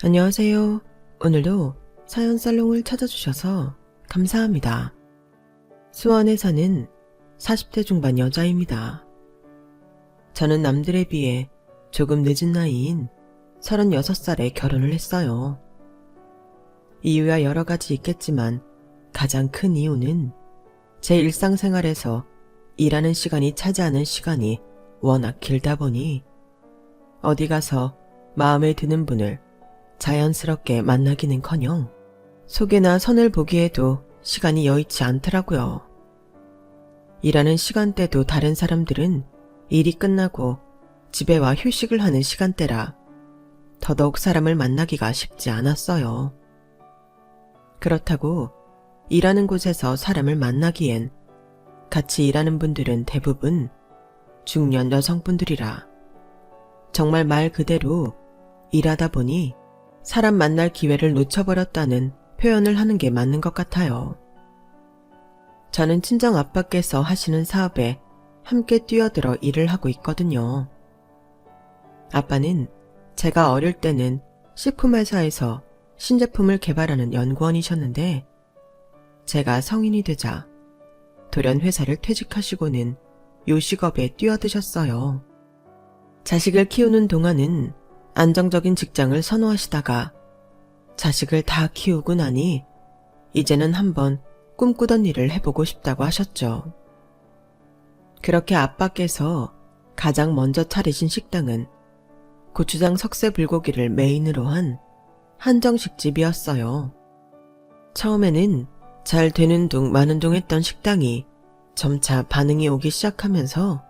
안녕하세요. 오늘도 사연 살롱을 찾아주셔서 감사합니다. 수원에 사는 40대 중반 여자입니다. 저는 남들에 비해 조금 늦은 나이인 36살에 결혼을 했어요. 이유야 여러 가지 있겠지만 가장 큰 이유는 제 일상생활에서 일하는 시간이 차지하는 시간이 워낙 길다 보니 어디 가서 마음에 드는 분을 자연스럽게 만나기는커녕 소개나 선을 보기에도 시간이 여의치 않더라고요. 일하는 시간대도 다른 사람들은 일이 끝나고 집에 와 휴식을 하는 시간대라 더더욱 사람을 만나기가 쉽지 않았어요. 그렇다고 일하는 곳에서 사람을 만나기엔 같이 일하는 분들은 대부분 중년 여성분들이라 정말 말 그대로 일하다 보니 사람 만날 기회를 놓쳐버렸다는 표현을 하는 게 맞는 것 같아요. 저는 친정 아빠께서 하시는 사업에 함께 뛰어들어 일을 하고 있거든요. 아빠는 제가 어릴 때는 식품회사에서 신제품을 개발하는 연구원이셨는데 제가 성인이 되자 돌연 회사를 퇴직하시고는 요식업에 뛰어드셨어요. 자식을 키우는 동안은 안정적인 직장을 선호하시다가 자식을 다 키우고 나니 이제는 한번 꿈꾸던 일을 해보고 싶다고 하셨죠. 그렇게 아빠께서 가장 먼저 차리신 식당은 고추장 석쇠 불고기를 메인으로 한 한정식집이었어요. 처음에는 잘 되는 둥 마는 둥 했던 식당이 점차 반응이 오기 시작하면서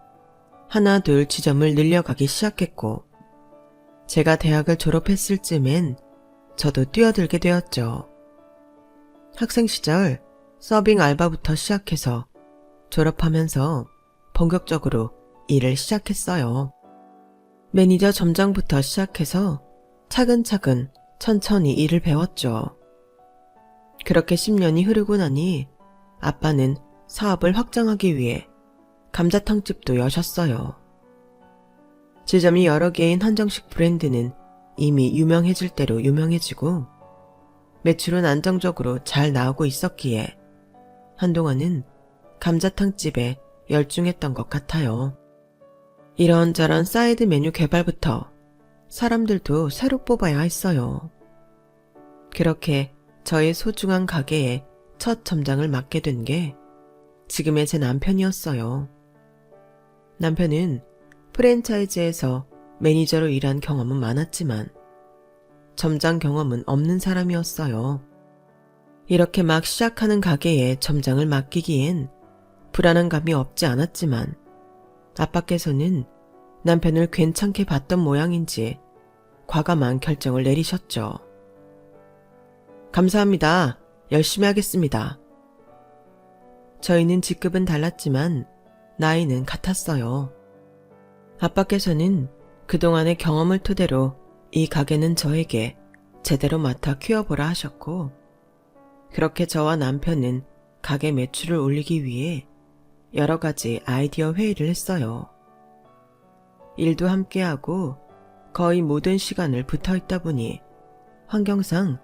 하나 둘 지점을 늘려가기 시작했고 제가 대학을 졸업했을 쯤엔 저도 뛰어들게 되었죠. 학생 시절 서빙 알바부터 시작해서 졸업하면서 본격적으로 일을 시작했어요. 매니저 점장부터 시작해서 차근차근 천천히 일을 배웠죠. 그렇게 10년이 흐르고 나니 아빠는 사업을 확장하기 위해 감자탕집도 여셨어요. 지점이 여러 개인 한정식 브랜드는 이미 유명해질 대로 유명해지고 매출은 안정적으로 잘 나오고 있었기에 한동안은 감자탕집에 열중했던 것 같아요. 이런저런 사이드 메뉴 개발부터 사람들도 새로 뽑아야 했어요. 그렇게 저의 소중한 가게에 첫 점장을 맡게 된 게 지금의 제 남편이었어요. 남편은 프랜차이즈에서 매니저로 일한 경험은 많았지만 점장 경험은 없는 사람이었어요. 이렇게 막 시작하는 가게에 점장을 맡기기엔 불안한 감이 없지 않았지만 아빠께서는 남편을 괜찮게 봤던 모양인지 과감한 결정을 내리셨죠. 감사합니다. 열심히 하겠습니다. 저희는 직급은 달랐지만 나이는 같았어요. 아빠께서는 그동안의 경험을 토대로 이 가게는 저에게 제대로 맡아 키워보라 하셨고 그렇게 저와 남편은 가게 매출을 올리기 위해 여러 가지 아이디어 회의를 했어요. 일도 함께하고 거의 모든 시간을 붙어있다 보니 환경상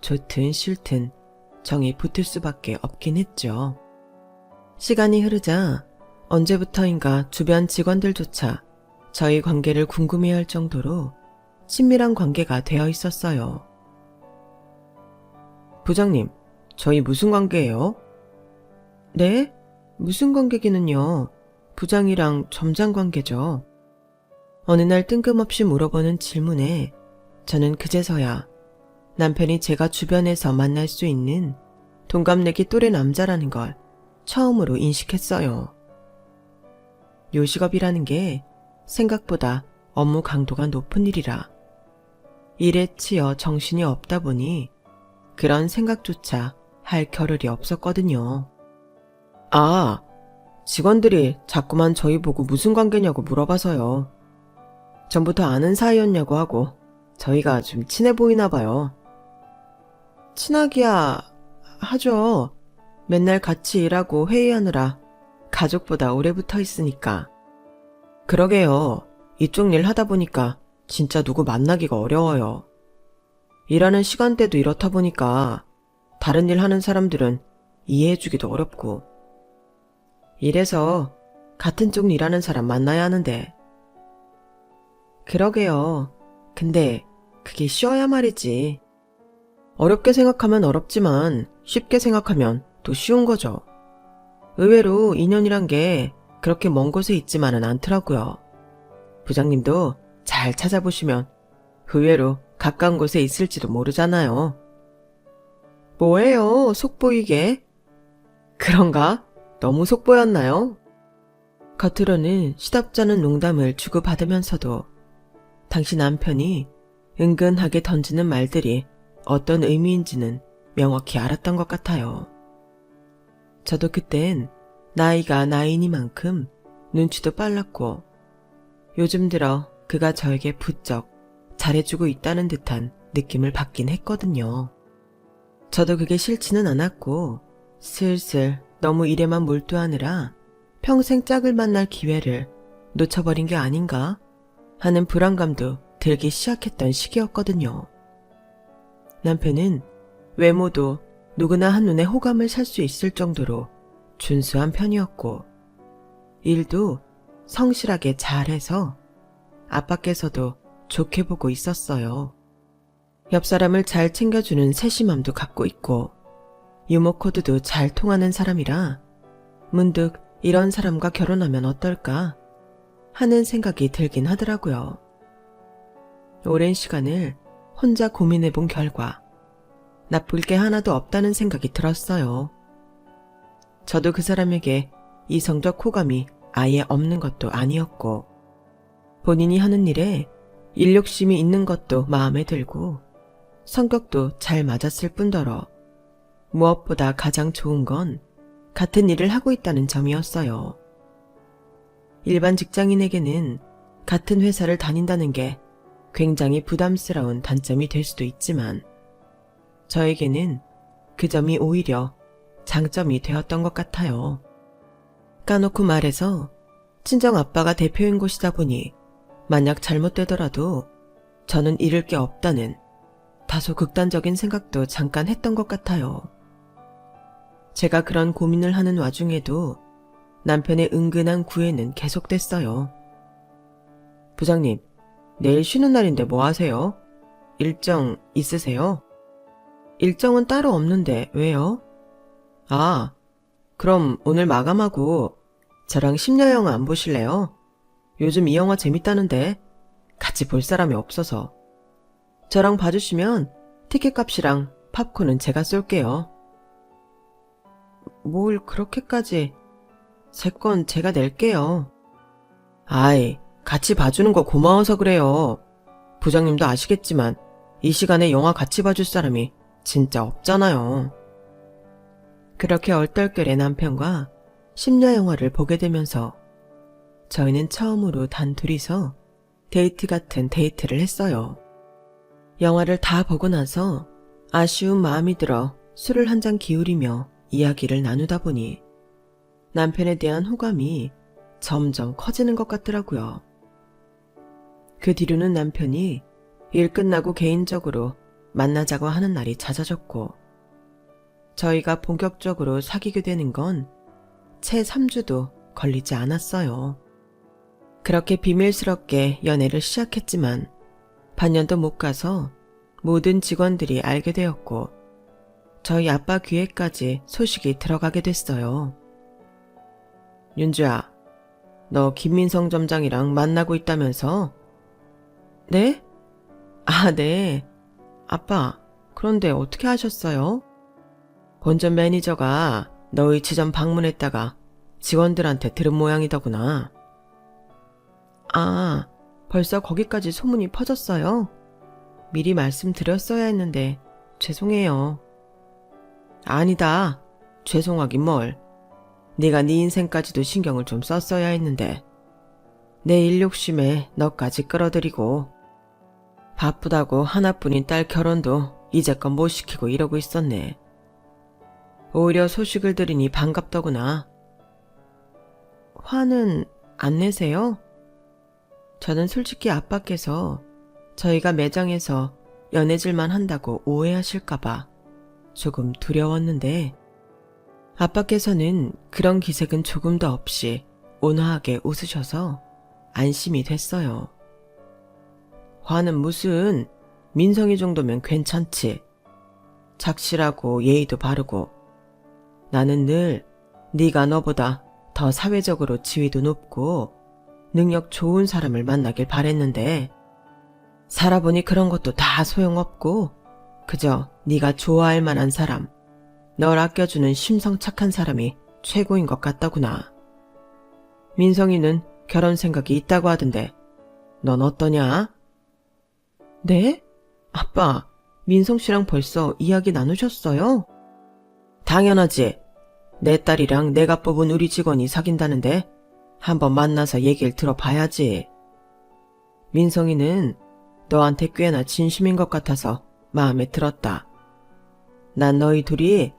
좋든 싫든 정이 붙을 수밖에 없긴 했죠. 시간이 흐르자 언제부터인가 주변 직원들조차 저희 관계를 궁금해할 정도로 친밀한 관계가 되어 있었어요. 부장님, 저희 무슨 관계예요? 네? 무슨 관계기는요? 부장이랑 점장 관계죠. 어느 날 뜬금없이 물어보는 질문에 저는 그제서야 남편이 제가 주변에서 만날 수 있는 동갑내기 또래 남자라는 걸 처음으로 인식했어요. 요식업이라는 게 생각보다 업무 강도가 높은 일이라 일에 치여 정신이 없다 보니 그런 생각조차 할 겨를이 없었거든요. 아, 직원들이 자꾸만 저희 보고 무슨 관계냐고 물어봐서요. 전부터 아는 사이였냐고 하고 저희가 좀 친해 보이나 봐요. 친하기야 하죠. 맨날 같이 일하고 회의하느라 가족보다 오래 붙어 있으니까. 그러게요. 이쪽 일 하다 보니까 진짜 누구 만나기가 어려워요. 일하는 시간대도 이렇다 보니까 다른 일 하는 사람들은 이해해주기도 어렵고. 이래서 같은 쪽 일하는 사람 만나야 하는데. 그러게요. 근데 그게 쉬워야 말이지. 어렵게 생각하면 어렵지만 쉽게 생각하면 또 쉬운 거죠. 의외로 인연이란 게 그렇게 먼 곳에 있지만은 않더라고요. 부장님도 잘 찾아보시면 의외로 가까운 곳에 있을지도 모르잖아요. 뭐예요, 속보이게? 그런가? 너무 속보였나요? 겉으로는 시답잖은 농담을 주고받으면서도 당신 남편이 은근하게 던지는 말들이 어떤 의미인지는 명확히 알았던 것 같아요. 저도 그땐 나이가 나이니만큼 눈치도 빨랐고 요즘 들어 그가 저에게 부쩍 잘해주고 있다는 듯한 느낌을 받긴 했거든요. 저도 그게 싫지는 않았고 슬슬 너무 일에만 몰두하느라 평생 짝을 만날 기회를 놓쳐버린 게 아닌가 하는 불안감도 들기 시작했던 시기였거든요. 남편은 외모도 누구나 한눈에 호감을 살 수 있을 정도로 준수한 편이었고 일도 성실하게 잘해서 아빠께서도 좋게 보고 있었어요. 옆 사람을 잘 챙겨주는 세심함도 갖고 있고 유머 코드도 잘 통하는 사람이라 문득 이런 사람과 결혼하면 어떨까 하는 생각이 들긴 하더라고요. 오랜 시간을 혼자 고민해본 결과 나쁠 게 하나도 없다는 생각이 들었어요. 저도 그 사람에게 이성적 호감이 아예 없는 것도 아니었고 본인이 하는 일에 일욕심이 있는 것도 마음에 들고 성격도 잘 맞았을 뿐더러 무엇보다 가장 좋은 건 같은 일을 하고 있다는 점이었어요. 일반 직장인에게는 같은 회사를 다닌다는 게 굉장히 부담스러운 단점이 될 수도 있지만 저에게는 그 점이 오히려 장점이 되었던 것 같아요. 까놓고 말해서 친정 아빠가 대표인 곳이다 보니 만약 잘못되더라도 저는 잃을 게 없다는 다소 극단적인 생각도 잠깐 했던 것 같아요. 제가 그런 고민을 하는 와중에도 남편의 은근한 구애는 계속됐어요. 부장님, 내일 쉬는 날인데 뭐 하세요? 일정 있으세요? 일정은 따로 없는데 왜요? 아, 그럼 오늘 마감하고 저랑 심야 영화 안 보실래요? 요즘 이 영화 재밌다는데 같이 볼 사람이 없어서. 저랑 봐주시면 티켓 값이랑 팝콘은 제가 쏠게요. 뭘 그렇게까지. 제 건 제가 낼게요. 아이, 같이 봐주는 거 고마워서 그래요. 부장님도 아시겠지만 이 시간에 영화 같이 봐줄 사람이 진짜 없잖아요. 그렇게 얼떨결에 남편과 심야 영화를 보게 되면서 저희는 처음으로 단둘이서 데이트 같은 데이트를 했어요. 영화를 다 보고 나서 아쉬운 마음이 들어 술을 한 잔 기울이며 이야기를 나누다 보니 남편에 대한 호감이 점점 커지는 것 같더라고요. 그 뒤로는 남편이 일 끝나고 개인적으로 만나자고 하는 날이 잦아졌고 저희가 본격적으로 사귀게 되는 건 채 3주도 걸리지 않았어요. 그렇게 비밀스럽게 연애를 시작했지만 반년도 못 가서 모든 직원들이 알게 되었고 저희 아빠 귀에까지 소식이 들어가게 됐어요. 윤주야, 너 김민성 점장이랑 만나고 있다면서? 네? 아, 네. 아빠, 그런데 어떻게 하셨어요? 본점 매니저가 너희 지점 방문했다가 직원들한테 들은 모양이더구나. 아, 벌써 거기까지 소문이 퍼졌어요? 미리 말씀드렸어야 했는데 죄송해요. 아니다. 죄송하긴 뭘. 네가 네 인생까지도 신경을 좀 썼어야 했는데 내 일욕심에 너까지 끌어들이고 바쁘다고 하나뿐인 딸 결혼도 이제껏 못 시키고 이러고 있었네. 오히려 소식을 들으니 반갑더구나. 화는 안 내세요? 저는 솔직히 아빠께서 저희가 매장에서 연애질만 한다고 오해하실까봐 조금 두려웠는데 아빠께서는 그런 기색은 조금도 없이 온화하게 웃으셔서 안심이 됐어요. 화는 무슨, 민성이 정도면 괜찮지. 착실하고 예의도 바르고 나는 늘 네가 너보다 더 사회적으로 지위도 높고 능력 좋은 사람을 만나길 바랬는데 살아보니 그런 것도 다 소용없고 그저 네가 좋아할 만한 사람, 널 아껴주는 심성 착한 사람이 최고인 것 같다구나. 민성이는 결혼 생각이 있다고 하던데 넌 어떠냐? 네? 아빠, 민성 씨랑 벌써 이야기 나누셨어요? 당연하지. 내 딸이랑 내가 뽑은 우리 직원이 사귄다는데 한번 만나서 얘기를 들어봐야지. 민성이는 너한테 꽤나 진심인 것 같아서 마음에 들었다. 난 너희 둘이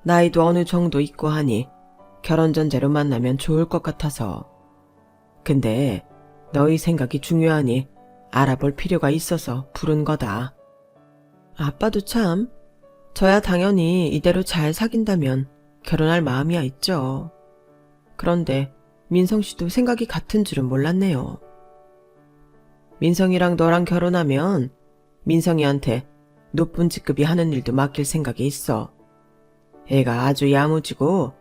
나이도 어느 정도 있고 하니 결혼 전제로 만나면 좋을 것 같아서. 근데 너희 생각이 중요하니 알아볼 필요가 있어서 부른 거다. 아빠도 참, 저야 당연히 이대로 잘 사귄다면 결혼할 마음이야 있죠. 그런데 민성 씨도 생각이 같은 줄은 몰랐네요. 민성이랑 너랑 결혼하면 민성이한테 높은 직급이 하는 일도 맡길 생각이 있어. 애가 아주 야무지고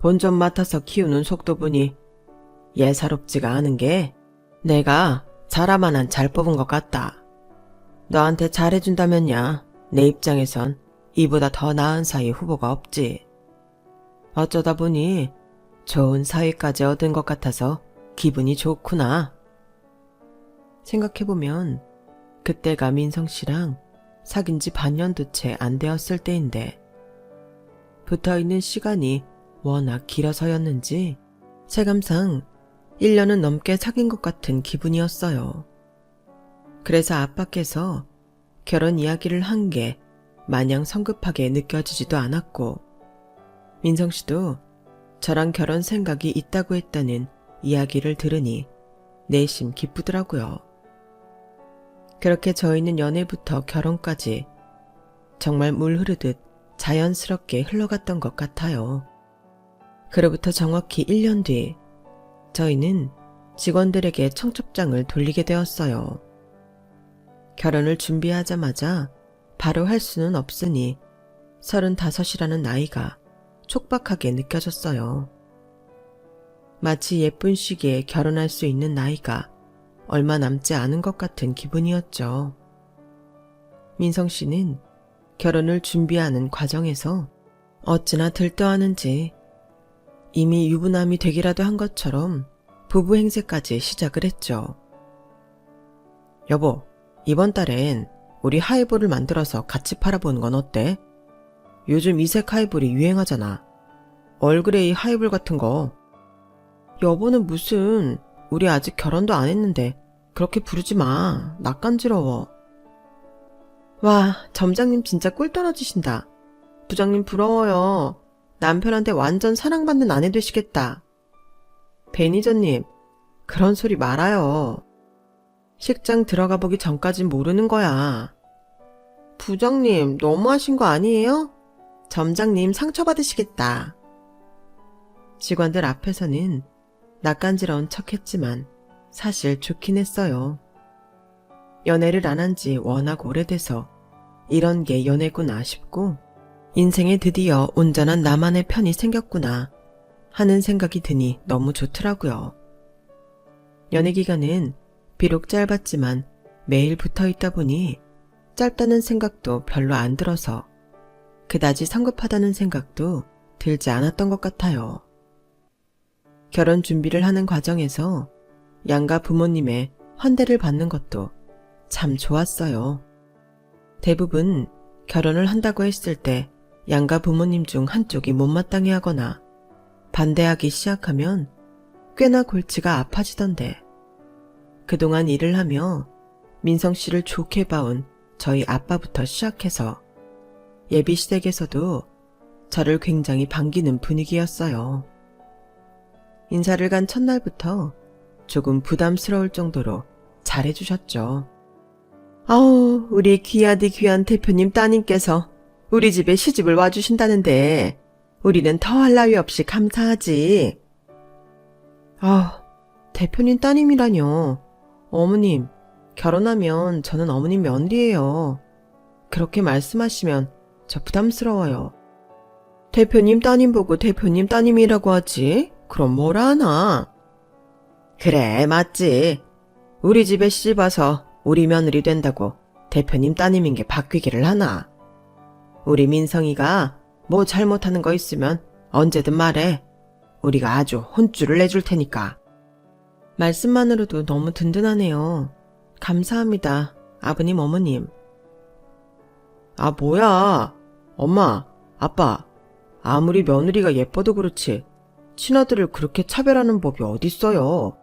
본점 맡아서 키우는 속도 보니 예사롭지가 않은 게 내가 자라만한 잘 뽑은 것 같다. 너한테 잘해준다면야 내 입장에선 이보다 더 나은 사이 후보가 없지. 어쩌다 보니 좋은 사위까지 얻은 것 같아서 기분이 좋구나. 생각해보면 그때가 민성 씨랑 사귄 지 반년도 채 안 되었을 때인데 붙어있는 시간이 워낙 길어서였는지 체감상 1년은 넘게 사귄 것 같은 기분이었어요. 그래서 아빠께서 결혼 이야기를 한 게 마냥 성급하게 느껴지지도 않았고 민성 씨도 저랑 결혼 생각이 있다고 했다는 이야기를 들으니 내심 기쁘더라고요. 그렇게 저희는 연애부터 결혼까지 정말 물 흐르듯 자연스럽게 흘러갔던 것 같아요. 그로부터 정확히 1년 뒤 저희는 직원들에게 청첩장을 돌리게 되었어요. 결혼을 준비하자마자 바로 할 수는 없으니 35이라는 나이가 촉박하게 느껴졌어요. 마치 예쁜 시기에 결혼할 수 있는 나이가 얼마 남지 않은 것 같은 기분이었죠. 민성 씨는 결혼을 준비하는 과정에서 어찌나 들떠하는지 이미 유부남이 되기라도 한 것처럼 부부 행세까지 시작을 했죠. 여보, 이번 달엔 우리 하이볼을 만들어서 같이 팔아보는 건 어때? 요즘 이색 하이볼이 유행하잖아. 얼그레이 하이볼 같은 거. 여보는 무슨, 우리 아직 결혼도 안 했는데 그렇게 부르지 마. 낯간지러워. 와, 점장님 진짜 꿀 떨어지신다. 부장님 부러워요. 남편한테 완전 사랑받는 아내 되시겠다. 매니저님, 그런 소리 말아요. 식장 들어가 보기 전까진 모르는 거야. 부장님, 너무하신 거 아니에요? 점장님 상처받으시겠다. 직원들 앞에서는 낯간지러운 척했지만 사실 좋긴 했어요. 연애를 안 한 지 워낙 오래돼서 이런 게 연애구나 싶고 인생에 드디어 온전한 나만의 편이 생겼구나 하는 생각이 드니 너무 좋더라고요. 연애 기간은 비록 짧았지만 매일 붙어 있다 보니 짧다는 생각도 별로 안 들어서 그다지 성급하다는 생각도 들지 않았던 것 같아요. 결혼 준비를 하는 과정에서 양가 부모님의 환대를 받는 것도 참 좋았어요. 대부분 결혼을 한다고 했을 때 양가 부모님 중 한쪽이 못마땅해 하거나 반대하기 시작하면 꽤나 골치가 아파지던데 그동안 일을 하며 민성 씨를 좋게 봐온 저희 아빠부터 시작해서 예비 시댁에서도 저를 굉장히 반기는 분위기였어요. 인사를 간 첫날부터 조금 부담스러울 정도로 잘해주셨죠. 아우, 우리 귀하디 귀한 대표님 따님께서 우리 집에 시집을 와주신다는데 우리는 더할 나위 없이 감사하지. 아, 대표님 따님이라뇨. 어머님, 결혼하면 저는 어머님 며느리예요. 그렇게 말씀하시면 저 부담스러워요. 대표님 따님 보고 대표님 따님이라고 하지? 그럼 뭐라 하나? 그래, 맞지. 우리 집에 시집 와서 우리 며느리 된다고 대표님 따님인 게 바뀌기를 하나. 우리 민성이가 뭐 잘못하는 거 있으면 언제든 말해. 우리가 아주 혼쭐을 내줄 테니까. 말씀만으로도 너무 든든하네요. 감사합니다, 아버님, 어머님. 아, 뭐야. 엄마, 아빠, 아무리 며느리가 예뻐도 그렇지 친아들을 그렇게 차별하는 법이 어딨어요.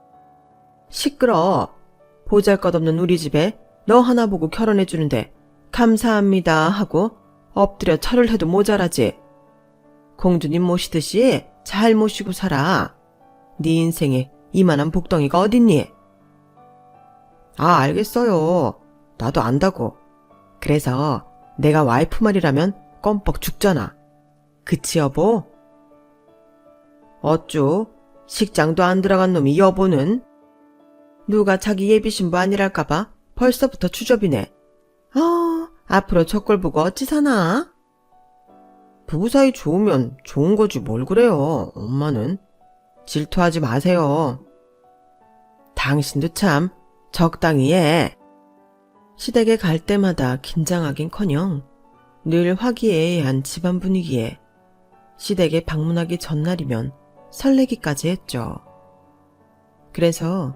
시끄러. 보잘것없는 우리 집에 너 하나 보고 결혼해주는데 감사합니다 하고 엎드려 절을 해도 모자라지. 공주님 모시듯이 잘 모시고 살아. 네 인생에 이만한 복덩이가 어딨니? 아, 알겠어요. 나도 안다고. 그래서 내가 와이프 말이라면 껌뻑 죽잖아. 그치, 여보? 어쭈? 식장도 안 들어간 놈이 여보는? 누가 자기 예비 신부 아니랄까봐 벌써부터 추접이네. 앞으로 저 꼴 보고 어찌 사나? 부부 사이 좋으면 좋은 거지 뭘 그래요, 엄마는. 질투하지 마세요. 당신도 참 적당히 해. 시댁에 갈 때마다 긴장하긴커녕 늘 화기애애한 집안 분위기에 시댁에 방문하기 전날이면 설레기까지 했죠. 그래서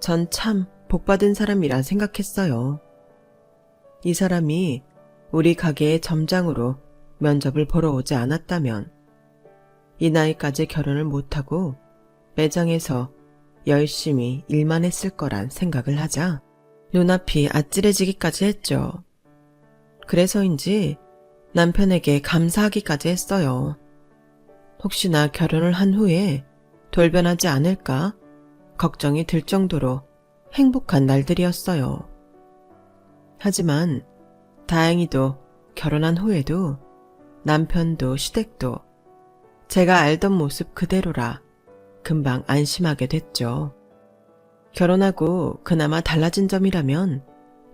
전 참 복받은 사람이라 생각했어요. 이 사람이 우리 가게의 점장으로 면접을 보러 오지 않았다면 이 나이까지 결혼을 못하고 매장에서 열심히 일만 했을 거란 생각을 하자 눈앞이 아찔해지기까지 했죠. 그래서인지 남편에게 감사하기까지 했어요. 혹시나 결혼을 한 후에 돌변하지 않을까 걱정이 들 정도로 행복한 날들이었어요. 하지만 다행히도 결혼한 후에도 남편도 시댁도 제가 알던 모습 그대로라 금방 안심하게 됐죠. 결혼하고 그나마 달라진 점이라면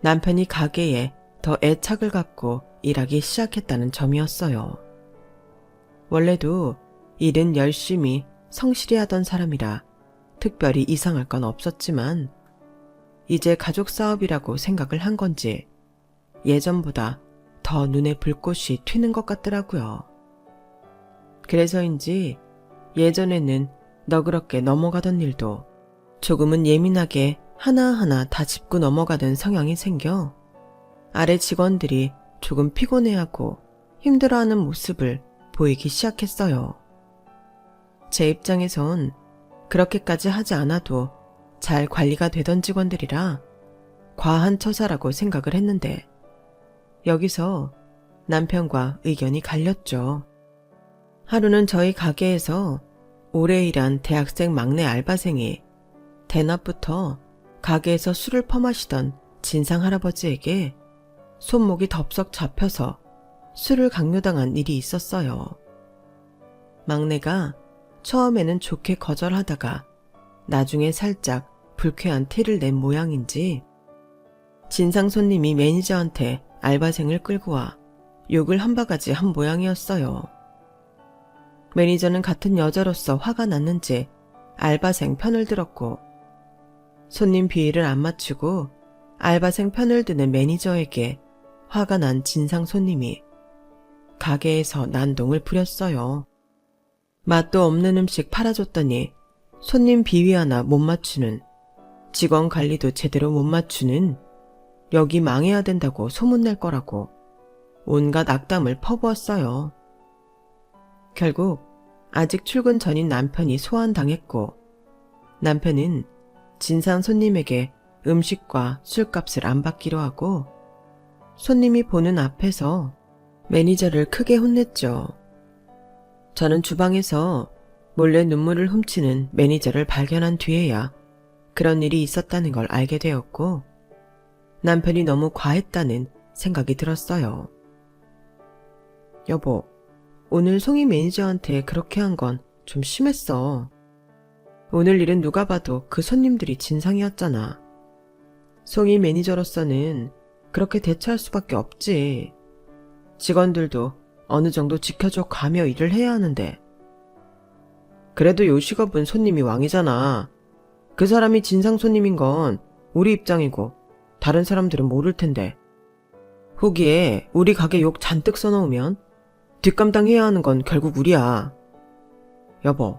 남편이 가게에 더 애착을 갖고 일하기 시작했다는 점이었어요. 원래도 일은 열심히 성실히 하던 사람이라 특별히 이상할 건 없었지만 이제 가족 사업이라고 생각을 한 건지 예전보다 더 눈에 불꽃이 튀는 것 같더라고요. 그래서인지 예전에는 너그럽게 넘어가던 일도 조금은 예민하게 하나하나 다 짚고 넘어가는 성향이 생겨 아래 직원들이 조금 피곤해하고 힘들어하는 모습을 보이기 시작했어요. 제 입장에선 그렇게까지 하지 않아도 잘 관리가 되던 직원들이라 과한 처사라고 생각을 했는데 여기서 남편과 의견이 갈렸죠. 하루는 저희 가게에서 오래 일한 대학생 막내 알바생이 대낮부터 가게에서 술을 퍼마시던 진상 할아버지에게 손목이 덥석 잡혀서 술을 강요당한 일이 있었어요. 막내가 처음에는 좋게 거절하다가 나중에 살짝 불쾌한 티를 낸 모양인지 진상 손님이 매니저한테 알바생을 끌고 와 욕을 한 바가지 한 모양이었어요. 매니저는 같은 여자로서 화가 났는지 알바생 편을 들었고 손님 비위를 안 맞추고 알바생 편을 드는 매니저에게 화가 난 진상 손님이 가게에서 난동을 부렸어요. 맛도 없는 음식 팔아줬더니 손님 비위 하나 못 맞추는, 직원 관리도 제대로 못 맞추는, 여기 망해야 된다고 소문낼 거라고 온갖 악담을 퍼부었어요. 결국 아직 출근 전인 남편이 소환당했고 남편은 진상 손님에게 음식과 술값을 안 받기로 하고 손님이 보는 앞에서 매니저를 크게 혼냈죠. 저는 주방에서 몰래 눈물을 훔치는 매니저를 발견한 뒤에야 그런 일이 있었다는 걸 알게 되었고 남편이 너무 과했다는 생각이 들었어요. 여보, 오늘 송이 매니저한테 그렇게 한 건 좀 심했어. 오늘 일은 누가 봐도 그 손님들이 진상이었잖아. 송이 매니저로서는 그렇게 대처할 수밖에 없지. 직원들도 어느 정도 지켜줘 가며 일을 해야 하는데. 그래도 요식업은 손님이 왕이잖아. 그 사람이 진상 손님인 건 우리 입장이고 다른 사람들은 모를 텐데. 후기에 우리 가게 욕 잔뜩 써놓으면 뒷감당해야 하는 건 결국 우리야. 여보,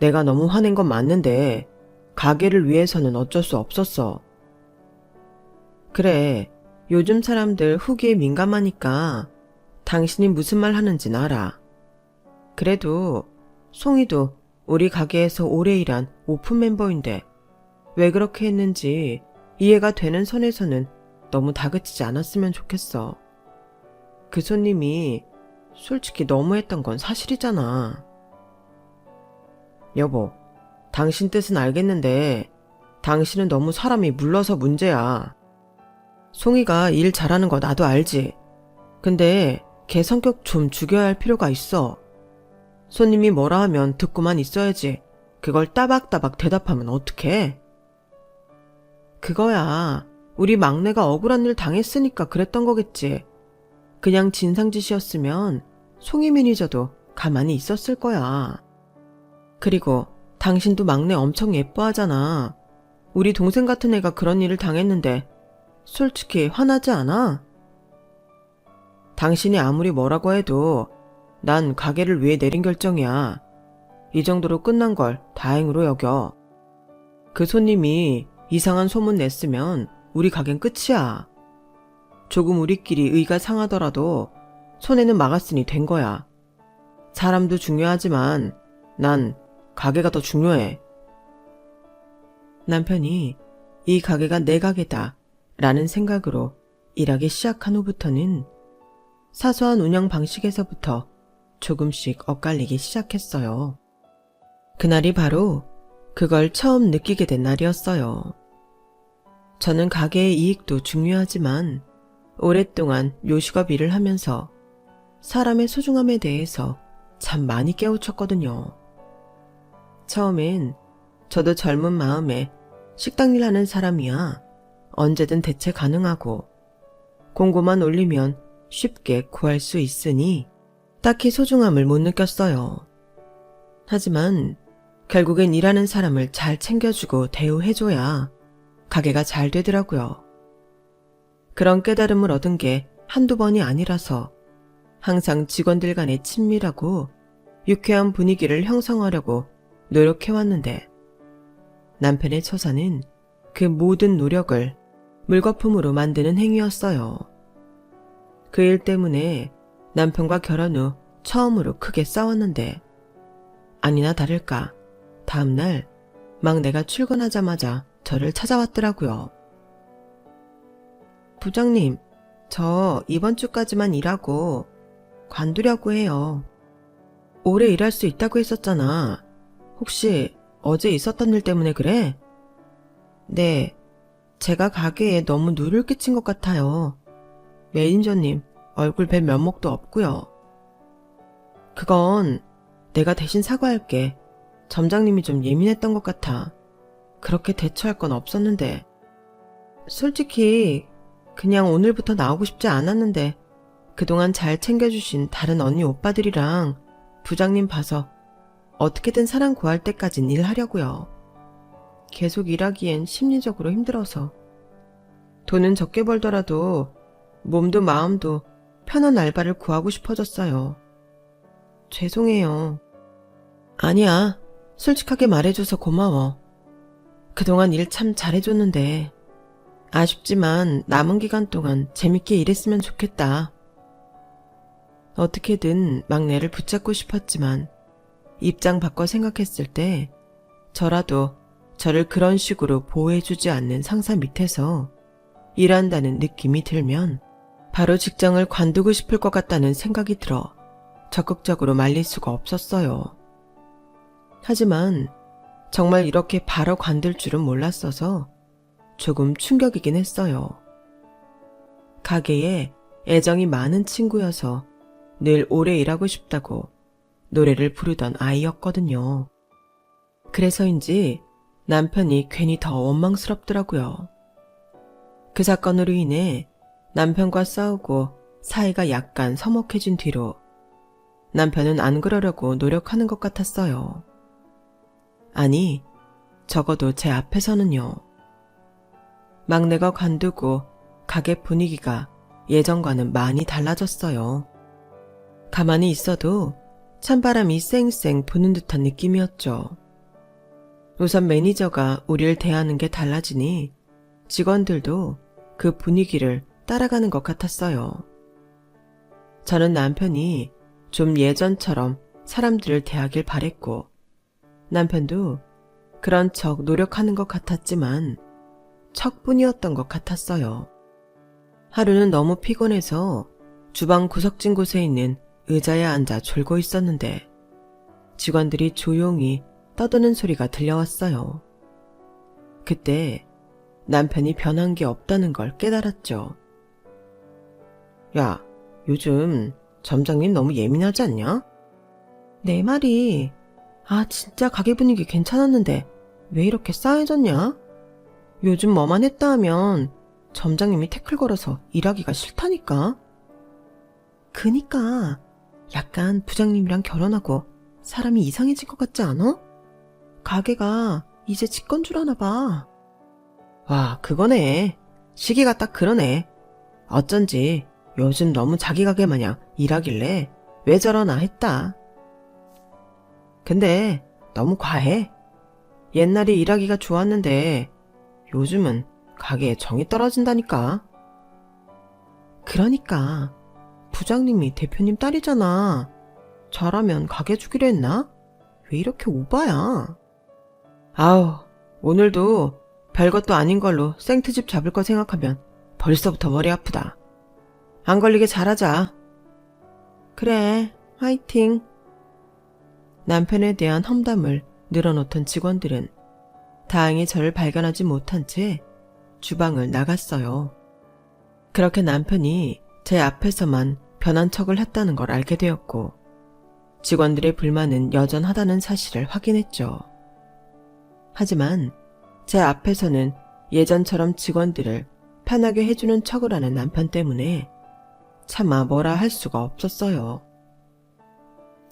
내가 너무 화낸 건 맞는데 가게를 위해서는 어쩔 수 없었어. 그래, 요즘 사람들 후기에 민감하니까 당신이 무슨 말 하는진 알아. 그래도 송이도 우리 가게에서 오래 일한 오픈 멤버인데 왜 그렇게 했는지 이해가 되는 선에서는 너무 다그치지 않았으면 좋겠어. 그 손님이 솔직히 너무했던 건 사실이잖아. 여보, 당신 뜻은 알겠는데 당신은 너무 사람이 물러서 문제야. 송이가 일 잘하는 거 나도 알지. 근데 걔 성격 좀 죽여야 할 필요가 있어. 손님이 뭐라 하면 듣고만 있어야지. 그걸 따박따박 대답하면 어떡해? 그거야. 우리 막내가 억울한 일 당했으니까 그랬던 거겠지. 그냥 진상짓이었으면 송이 매니저도 가만히 있었을 거야. 그리고 당신도 막내 엄청 예뻐하잖아. 우리 동생 같은 애가 그런 일을 당했는데 솔직히 화나지 않아? 당신이 아무리 뭐라고 해도 난 가게를 위해 내린 결정이야. 이 정도로 끝난 걸 다행으로 여겨. 그 손님이 이상한 소문 냈으면 우리 가게는 끝이야. 조금 우리끼리 의가 상하더라도 손해는 막았으니 된 거야. 사람도 중요하지만 난 가게가 더 중요해. 남편이 이 가게가 내 가게다 라는 생각으로 일하기 시작한 후부터는 사소한 운영 방식에서부터 조금씩 엇갈리기 시작했어요. 그날이 바로 그걸 처음 느끼게 된 날이었어요. 저는 가게의 이익도 중요하지만 오랫동안 요식업 일을 하면서 사람의 소중함에 대해서 참 많이 깨우쳤거든요. 처음엔 저도 젊은 마음에 식당 일 하는 사람이야 언제든 대체 가능하고 공고만 올리면 쉽게 구할 수 있으니 딱히 소중함을 못 느꼈어요. 하지만 결국엔 일하는 사람을 잘 챙겨주고 대우해줘야 가게가 잘 되더라고요. 그런 깨달음을 얻은 게 한두 번이 아니라서 항상 직원들 간의 친밀하고 유쾌한 분위기를 형성하려고 노력해왔는데 남편의 처사는 그 모든 노력을 물거품으로 만드는 행위였어요. 그 일 때문에 남편과 결혼 후 처음으로 크게 싸웠는데 아니나 다를까 다음날 막내가 출근하자마자 저를 찾아왔더라고요. 부장님, 저 이번 주까지만 일하고 관두려고 해요. 오래 일할 수 있다고 했었잖아. 혹시 어제 있었던 일 때문에 그래? 네, 제가 가게에 너무 누를 끼친 것 같아요. 매니저님 얼굴 뵐 면목도 없고요. 그건 내가 대신 사과할게. 점장님이 좀 예민했던 것 같아. 그렇게 대처할 건 없었는데. 솔직히 그냥 오늘부터 나오고 싶지 않았는데 그동안 잘 챙겨주신 다른 언니 오빠들이랑 부장님 봐서 어떻게든 사람 구할 때까진 일하려고요. 계속 일하기엔 심리적으로 힘들어서. 돈은 적게 벌더라도 몸도 마음도 편한 알바를 구하고 싶어졌어요. 죄송해요. 아니야. 솔직하게 말해줘서 고마워. 그동안 일 참 잘해줬는데 아쉽지만 남은 기간 동안 재밌게 일했으면 좋겠다. 어떻게든 막내를 붙잡고 싶었지만 입장 바꿔 생각했을 때 저라도 저를 그런 식으로 보호해주지 않는 상사 밑에서 일한다는 느낌이 들면 바로 직장을 관두고 싶을 것 같다는 생각이 들어 적극적으로 말릴 수가 없었어요. 하지만 정말 이렇게 바로 관둘 줄은 몰랐어서 조금 충격이긴 했어요. 가게에 애정이 많은 친구여서 늘 오래 일하고 싶다고 노래를 부르던 아이였거든요. 그래서인지 남편이 괜히 더 원망스럽더라고요. 그 사건으로 인해 남편과 싸우고 사이가 약간 서먹해진 뒤로 남편은 안 그러려고 노력하는 것 같았어요. 아니, 적어도 제 앞에서는요. 막내가 관두고 가게 분위기가 예전과는 많이 달라졌어요. 가만히 있어도 찬바람이 쌩쌩 부는 듯한 느낌이었죠. 우선 매니저가 우리를 대하는 게 달라지니 직원들도 그 분위기를 따라가는 것 같았어요. 저는 남편이 좀 예전처럼 사람들을 대하길 바랬고 남편도 그런 척 노력하는 것 같았지만 척뿐이었던 것 같았어요. 하루는 너무 피곤해서 주방 구석진 곳에 있는 의자에 앉아 졸고 있었는데 직원들이 조용히 떠드는 소리가 들려왔어요. 그때 남편이 변한 게 없다는 걸 깨달았죠. 야, 요즘 점장님 너무 예민하지 않냐? 내 말이, 진짜 가게 분위기 괜찮았는데 왜 이렇게 싸해졌냐? 요즘 뭐만 했다 하면 점장님이 태클 걸어서 일하기가 싫다니까. 그니까 약간 부장님이랑 결혼하고 사람이 이상해진 것 같지 않아? 가게가 이제 직건줄 아나 봐. 와, 그거네. 시기가 딱 그러네. 어쩐지 요즘 너무 자기 가게 마냥 일하길래 왜 저러나 했다. 근데 너무 과해. 옛날에 일하기가 좋았는데 요즘은 가게에 정이 떨어진다니까. 그러니까 부장님이 대표님 딸이잖아. 잘하면 가게 주기로 했나? 왜 이렇게 오바야? 아우, 오늘도 별것도 아닌 걸로 생트집 잡을 거 생각하면 벌써부터 머리 아프다. 안 걸리게 잘하자. 그래, 화이팅. 남편에 대한 험담을 늘어놓던 직원들은 다행히 저를 발견하지 못한 채 주방을 나갔어요. 그렇게 남편이 제 앞에서만 변한 척을 했다는 걸 알게 되었고 직원들의 불만은 여전하다는 사실을 확인했죠. 하지만 제 앞에서는 예전처럼 직원들을 편하게 해주는 척을 하는 남편 때문에 차마 뭐라 할 수가 없었어요.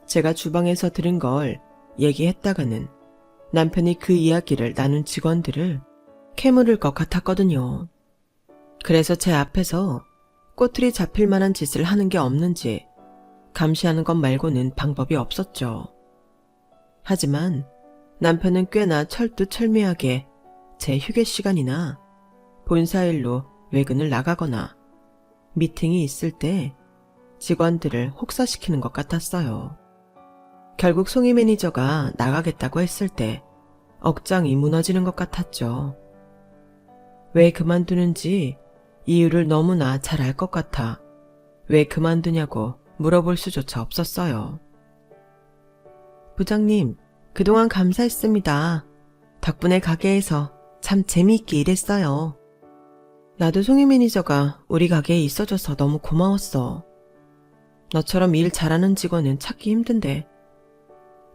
제가 주방에서 들은 걸 얘기했다가는 남편이 그 이야기를 나눈 직원들을 캐물을 것 같았거든요. 그래서 제 앞에서 꼬투리 잡힐 만한 짓을 하는 게 없는지 감시하는 것 말고는 방법이 없었죠. 하지만 남편은 꽤나 철두철미하게 제 휴게 시간이나 본사일로 외근을 나가거나 미팅이 있을 때 직원들을 혹사시키는 것 같았어요. 결국 송이 매니저가 나가겠다고 했을 때 억장이 무너지는 것 같았죠. 왜 그만두는지 이유를 너무나 잘 알 것 같아 왜 그만두냐고 물어볼 수조차 없었어요. 부장님, 그동안 감사했습니다. 덕분에 가게에서 참 재미있게 일했어요. 나도 송이 매니저가 우리 가게에 있어줘서 너무 고마웠어. 너처럼 일 잘하는 직원은 찾기 힘든데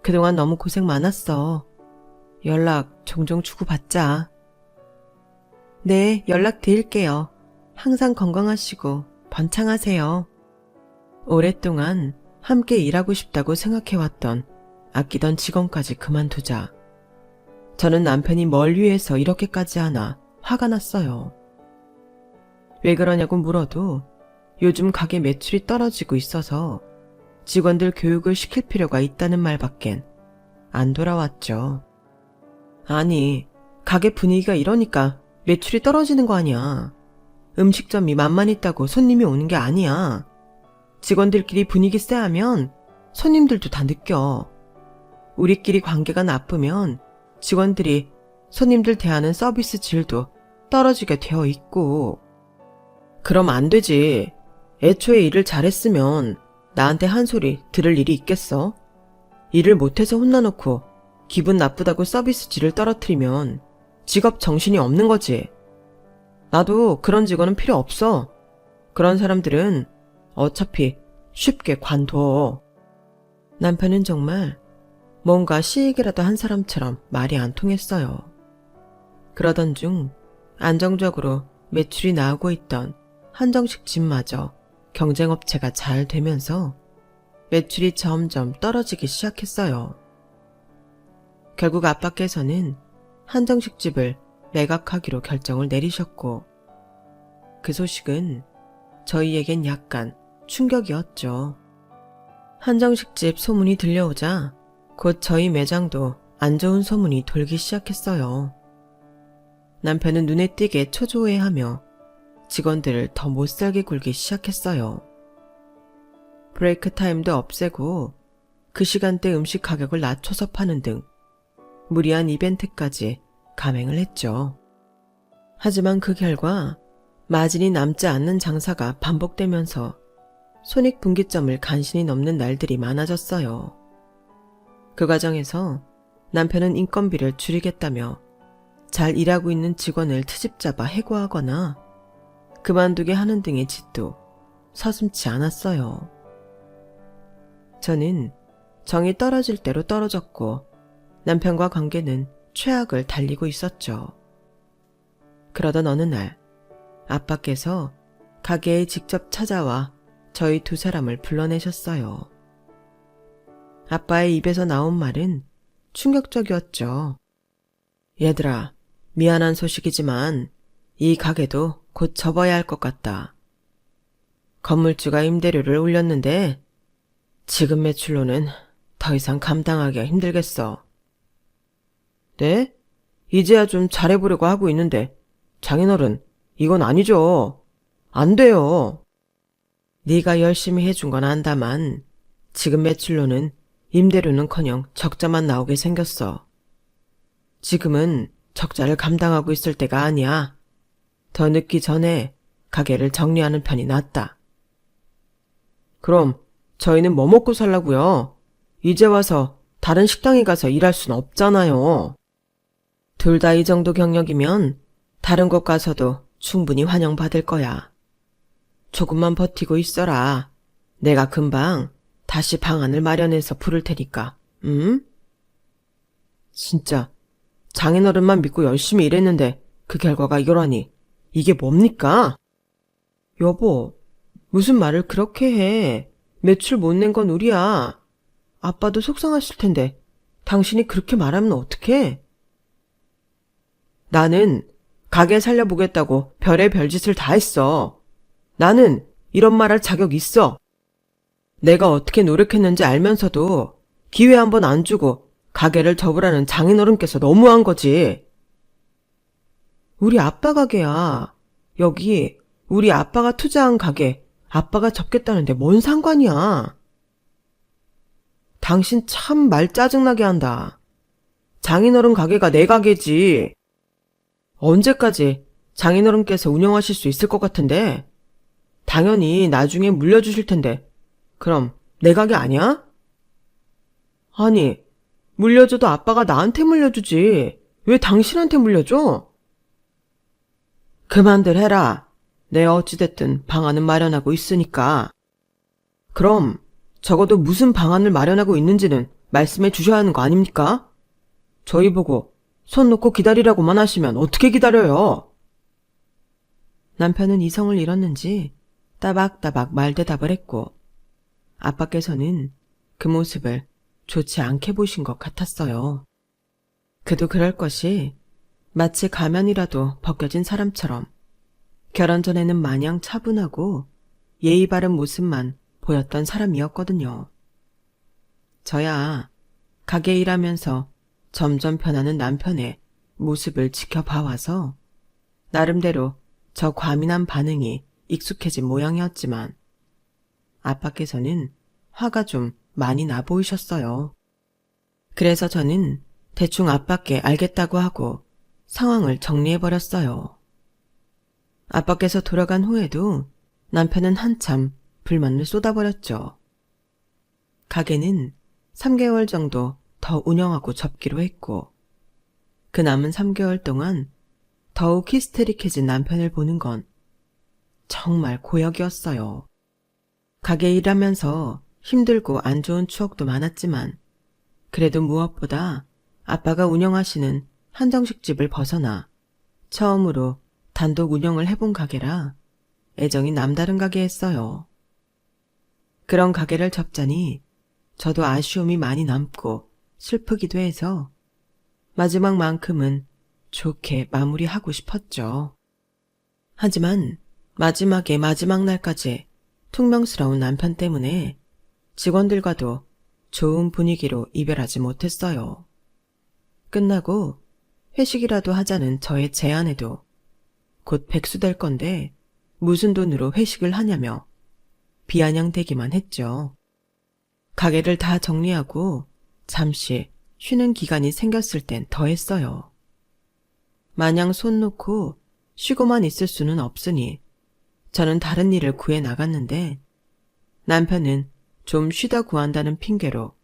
그동안 너무 고생 많았어. 연락 종종 주고받자. 네, 연락 드릴게요. 항상 건강하시고 번창하세요. 오랫동안 함께 일하고 싶다고 생각해왔던 아끼던 직원까지 그만두자 저는 남편이 뭘 위해서 이렇게까지 하나 화가 났어요. 왜 그러냐고 물어도 요즘 가게 매출이 떨어지고 있어서 직원들 교육을 시킬 필요가 있다는 말밖엔 안 돌아왔죠. 아니, 가게 분위기가 이러니까 매출이 떨어지는 거 아니야. 음식점이 맛만 있다고 손님이 오는 게 아니야. 직원들끼리 분위기 쎄하면 손님들도 다 느껴. 우리끼리 관계가 나쁘면 직원들이 손님들 대하는 서비스 질도 떨어지게 되어 있고. 그럼 안 되지. 애초에 일을 잘했으면 나한테 한 소리 들을 일이 있겠어? 일을 못해서 혼나놓고 기분 나쁘다고 서비스 질을 떨어뜨리면 직업 정신이 없는 거지. 나도 그런 직원은 필요 없어. 그런 사람들은 어차피 쉽게 관둬. 남편은 정말 뭔가 시익이라도 한 사람처럼 말이 안 통했어요. 그러던 중 안정적으로 매출이 나오고 있던 한정식 집마저 경쟁업체가 잘 되면서 매출이 점점 떨어지기 시작했어요. 결국 아빠께서는 한정식 집을 매각하기로 결정을 내리셨고, 그 소식은 저희에겐 약간 충격이었죠. 한정식집 소문이 들려오자 곧 저희 매장도 안 좋은 소문이 돌기 시작했어요. 남편은 눈에 띄게 초조해하며 직원들을 더 못살게 굴기 시작했어요. 브레이크 타임도 없애고 그 시간대 음식 가격을 낮춰서 파는 등 무리한 이벤트까지 감행을 했죠. 하지만 그 결과 마진이 남지 않는 장사가 반복되면서 손익분기점을 간신히 넘는 날들이 많아졌어요. 그 과정에서 남편은 인건비를 줄이겠다며 잘 일하고 있는 직원을 트집 잡아 해고하거나 그만두게 하는 등의 짓도 서슴지 않았어요. 저는 정이 떨어질 대로 떨어졌고 남편과 관계는 최악을 달리고 있었죠. 그러던 어느 날 아빠께서 가게에 직접 찾아와 저희 두 사람을 불러내셨어요. 아빠의 입에서 나온 말은 충격적이었죠. 얘들아, 미안한 소식이지만 이 가게도 곧 접어야 할 것 같다. 건물주가 임대료를 올렸는데 지금 매출로는 더 이상 감당하기가 힘들겠어. 네? 이제야 좀 잘해보려고 하고 있는데 장인어른, 이건 아니죠. 안 돼요. 네가 열심히 해준 건 안다만 지금 매출로는 임대료는커녕 적자만 나오게 생겼어. 지금은 적자를 감당하고 있을 때가 아니야. 더 늦기 전에 가게를 정리하는 편이 낫다. 그럼 저희는 뭐 먹고 살라고요? 이제 와서 다른 식당에 가서 일할 순 없잖아요. 둘 다 이 정도 경력이면 다른 곳 가서도 충분히 환영받을 거야. 조금만 버티고 있어라. 내가 금방 다시 방안을 마련해서 부를 테니까. 응? 진짜 장인어른만 믿고 열심히 일했는데 그 결과가 이거라니. 이게 뭡니까? 여보, 무슨 말을 그렇게 해. 매출 못 낸 건 우리야. 아빠도 속상하실 텐데 당신이 그렇게 말하면 어떡해? 나는 가게 살려보겠다고 별의 별짓을 다 했어. 나는 이런 말 할 자격 있어. 내가 어떻게 노력했는지 알면서도 기회 한번 안 주고 가게를 접으라는 장인어른께서 너무한 거지. 우리 아빠 가게야. 여기 우리 아빠가 투자한 가게 아빠가 접겠다는데 뭔 상관이야. 당신 참 말 짜증나게 한다. 장인어른 가게가 내 가게지. 언제까지 장인어른께서 운영하실 수 있을 것 같은데? 당연히 나중에 물려주실 텐데 그럼 내 가게 아니야? 아니, 물려줘도 아빠가 나한테 물려주지. 왜 당신한테 물려줘? 그만들 해라. 내가 어찌됐든 방안은 마련하고 있으니까. 그럼 적어도 무슨 방안을 마련하고 있는지는 말씀해 주셔야 하는 거 아닙니까? 저희 보고 손 놓고 기다리라고만 하시면 어떻게 기다려요? 남편은 이성을 잃었는지 따박따박 말대답을 했고 아빠께서는 그 모습을 좋지 않게 보신 것 같았어요. 그도 그럴 것이 마치 가면이라도 벗겨진 사람처럼 결혼 전에는 마냥 차분하고 예의 바른 모습만 보였던 사람이었거든요. 저야 가게 일하면서 점점 변하는 남편의 모습을 지켜봐와서 나름대로 저 과민한 반응이 익숙해진 모양이었지만 아빠께서는 화가 좀 많이 나 보이셨어요. 그래서 저는 대충 아빠께 알겠다고 하고 상황을 정리해버렸어요. 아빠께서 돌아간 후에도 남편은 한참 불만을 쏟아버렸죠. 가게는 3개월 정도 더 운영하고 접기로 했고 그 남은 3개월 동안 더욱 히스테릭해진 남편을 보는 건 정말 고역이었어요. 가게 일하면서 힘들고 안 좋은 추억도 많았지만 그래도 무엇보다 아빠가 운영하시는 한정식집을 벗어나 처음으로 단독 운영을 해본 가게라 애정이 남다른 가게였어요. 그런 가게를 접자니 저도 아쉬움이 많이 남고 슬프기도 해서 마지막만큼은 좋게 마무리하고 싶었죠. 하지만 마지막의 마지막 날까지 퉁명스러운 남편 때문에 직원들과도 좋은 분위기로 이별하지 못했어요. 끝나고 회식이라도 하자는 저의 제안에도 곧 백수될 건데 무슨 돈으로 회식을 하냐며 비아냥대기만 했죠. 가게를 다 정리하고 잠시 쉬는 기간이 생겼을 땐 더 했어요. 마냥 손 놓고 쉬고만 있을 수는 없으니 저는 다른 일을 구해 나갔는데 남편은 좀 쉬다 구한다는 핑계로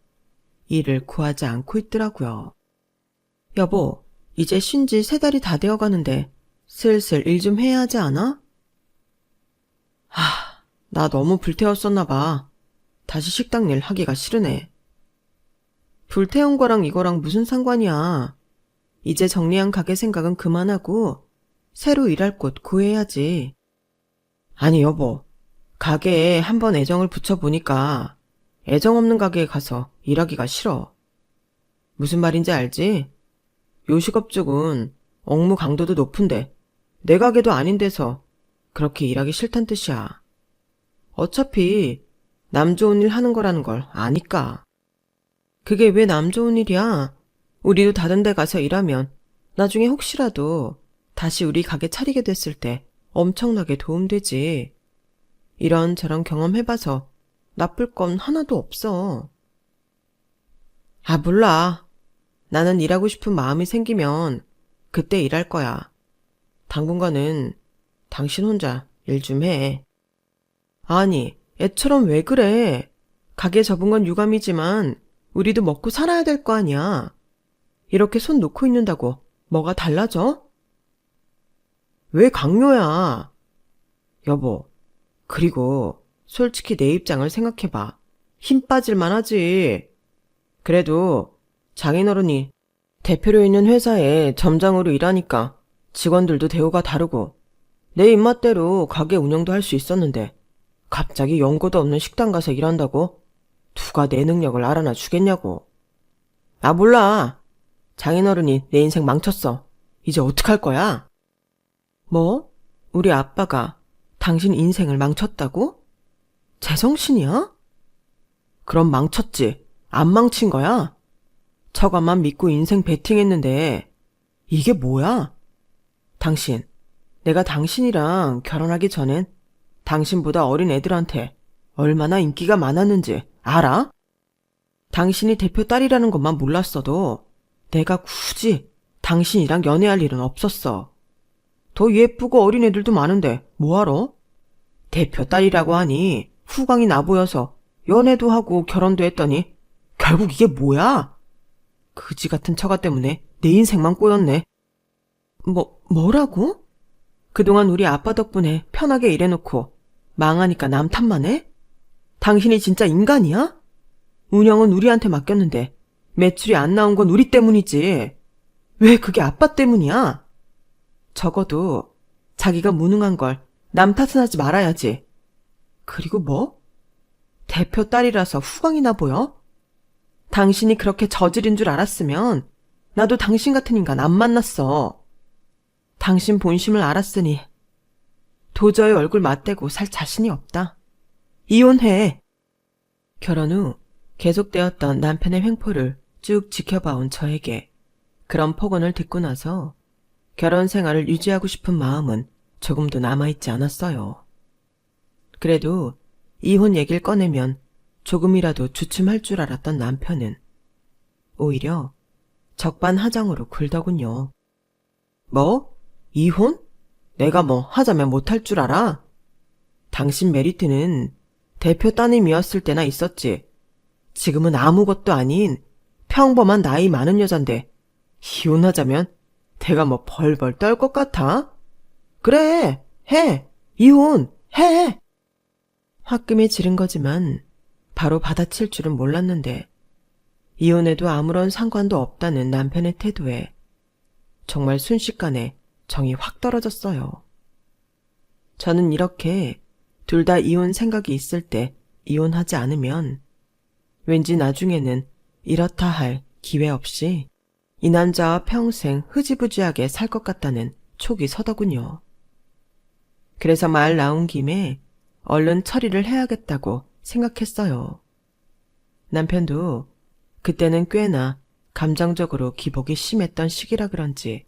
일을 구하지 않고 있더라고요. 여보, 이제 쉰 지 3달이 다 되어가는데 슬슬 일 좀 해야 하지 않아? 나 너무 불태웠었나 봐. 다시 식당 일 하기가 싫으네. 불태운 거랑 이거랑 무슨 상관이야. 이제 정리한 가게 생각은 그만하고 새로 일할 곳 구해야지. 아니 여보, 가게에 한번 애정을 붙여보니까 애정 없는 가게에 가서 일하기가 싫어. 무슨 말인지 알지? 요식업 쪽은 업무 강도도 높은데 내 가게도 아닌 데서 그렇게 일하기 싫단 뜻이야. 어차피 남 좋은 일 하는 거라는 걸 아니까. 그게 왜 남 좋은 일이야? 우리도 다른 데 가서 일하면 나중에 혹시라도 다시 우리 가게 차리게 됐을 때 엄청나게 도움되지. 이런저런 경험해봐서 나쁠 건 하나도 없어. 아, 몰라. 나는 일하고 싶은 마음이 생기면 그때 일할 거야. 당분간은 당신 혼자 일 좀 해. 아니, 애처럼 왜 그래? 가게 접은 건 유감이지만 우리도 먹고 살아야 될 거 아니야. 이렇게 손 놓고 있는다고 뭐가 달라져? 왜 강요야? 여보, 그리고 솔직히 내 입장을 생각해봐. 힘 빠질만 하지. 그래도 장인어른이 대표로 있는 회사에 점장으로 일하니까 직원들도 대우가 다르고 내 입맛대로 가게 운영도 할 수 있었는데 갑자기 연고도 없는 식당 가서 일한다고 누가 내 능력을 알아나 주겠냐고. 아, 몰라. 장인어른이 내 인생 망쳤어. 이제 어떡할 거야? 뭐? 우리 아빠가 당신 인생을 망쳤다고? 제정신이야? 그럼 망쳤지. 안 망친 거야? 처가만 믿고 인생 베팅했는데 이게 뭐야? 당신, 내가 당신이랑 결혼하기 전엔 당신보다 어린 애들한테 얼마나 인기가 많았는지 알아? 당신이 대표 딸이라는 것만 몰랐어도 내가 굳이 당신이랑 연애할 일은 없었어. 더 예쁘고 어린 애들도 많은데 뭐하러? 대표 딸이라고 하니 후광이 나보여서 연애도 하고 결혼도 했더니 결국 이게 뭐야? 그지 같은 처가 때문에 내 인생만 꼬였네. 뭐라고? 그동안 우리 아빠 덕분에 편하게 일해놓고 망하니까 남 탓만 해? 당신이 진짜 인간이야? 운영은 우리한테 맡겼는데 매출이 안 나온 건 우리 때문이지. 왜 그게 아빠 때문이야? 적어도 자기가 무능한 걸 남 탓은 하지 말아야지. 그리고 뭐? 대표 딸이라서 후광이나 보여? 당신이 그렇게 저질인 줄 알았으면 나도 당신 같은 인간 안 만났어. 당신 본심을 알았으니 도저히 얼굴 맞대고 살 자신이 없다. 이혼해. 결혼 후 계속되었던 남편의 횡포를 쭉 지켜봐온 저에게 그런 폭언을 듣고 나서 결혼 생활을 유지하고 싶은 마음은 조금도 남아있지 않았어요. 그래도 이혼 얘기를 꺼내면 조금이라도 주춤할 줄 알았던 남편은 오히려 적반하장으로 굴더군요. 뭐? 이혼? 내가 뭐 하자면 못할 줄 알아? 당신 메리트는 대표 따님이었을 때나 있었지. 지금은 아무것도 아닌 평범한 나이 많은 여잔데 이혼하자면 내가 뭐 벌벌 떨 것 같아? 그래, 해. 이혼! 해! 화끈히 지른 거지만 바로 받아칠 줄은 몰랐는데 이혼에도 아무런 상관도 없다는 남편의 태도에 정말 순식간에 정이 확 떨어졌어요. 저는 이렇게 둘 다 이혼 생각이 있을 때 이혼하지 않으면 왠지 나중에는 이렇다 할 기회 없이 이 남자와 평생 흐지부지하게 살 것 같다는 촉이 서더군요. 그래서 말 나온 김에 얼른 처리를 해야겠다고 생각했어요. 남편도 그때는 꽤나 감정적으로 기복이 심했던 시기라 그런지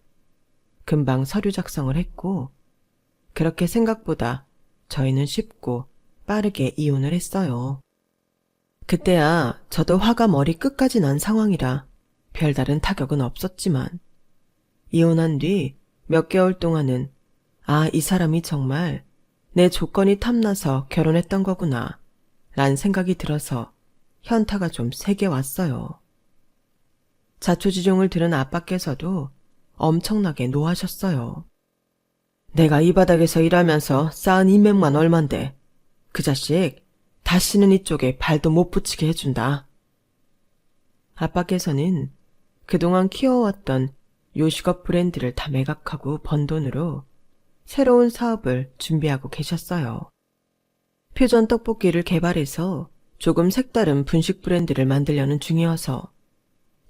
금방 서류 작성을 했고 그렇게 생각보다 저희는 쉽고 빠르게 이혼을 했어요. 그때야 저도 화가 머리 끝까지 난 상황이라 별다른 타격은 없었지만 이혼한 뒤 몇 개월 동안은 이 사람이 정말 내 조건이 탐나서 결혼했던 거구나 라는 생각이 들어서 현타가 좀 세게 왔어요. 자초지종을 들은 아빠께서도 엄청나게 노하셨어요. 내가 이 바닥에서 일하면서 쌓은 인맥만 얼만데 그 자식 다시는 이쪽에 발도 못 붙이게 해준다. 아빠께서는 그동안 키워왔던 요식업 브랜드를 다 매각하고 번 돈으로 새로운 사업을 준비하고 계셨어요. 퓨전 떡볶이를 개발해서 조금 색다른 분식 브랜드를 만들려는 중이어서